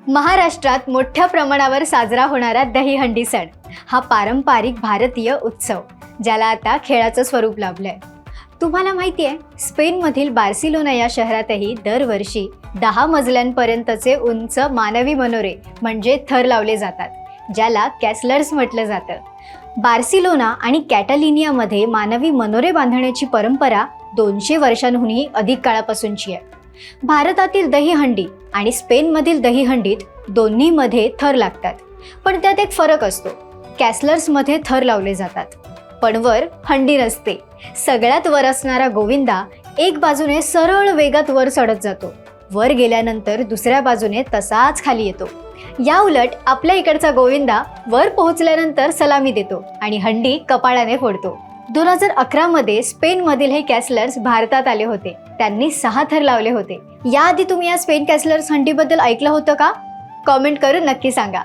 महाराष्ट्रात मोठ्या प्रमाणावर साजरा होणारा दहीहंडी सण हा पारंपरिक भारतीय उत्सव ज्याला आता खेळाचं स्वरूप लाभलंय. तुम्हाला माहिती आहे, स्पेनमधील बार्सिलोना या शहरातही दरवर्षी 10 मजल्यांपर्यंतचे उंच मानवी मनोरे म्हणजे थर लावले जातात, ज्याला कॅसलर्स म्हटलं जातं. बार्सिलोना आणि कॅटालिनियामध्ये मानवी मनोरे बांधण्याची परंपरा 200 वर्षांहूनही अधिक काळापासूनची आहे. भारतातील दहीहंडी आणि स्पेनमधील दहीहंडीत दोन्हीमध्ये थर लागतात, पण त्यात एक फरक असतो. कॅसलर्समध्ये थर लावले जातात, पण वर हंडी नसते. सगळ्यात वर असणारा गोविंदा एक बाजूने सरळ वेगात वर चढत जातो, वर गेल्यानंतर दुसऱ्या बाजूने तसाच खाली येतो. या उलट आपल्या इकडचा गोविंदा वर पोहोचल्यानंतर सलामी देतो आणि हंडी कपाळाने फोडतो. 2011 मध्ये स्पेनमधील हे कॅसलर्स भारतात आले होते. त्यांनी 6 थर लावले होते. याआधी तुम्ही या स्पेन कॅसलर्स हंडीबद्दल ऐकलं होतं का? कॉमेंट करून नक्की सांगा.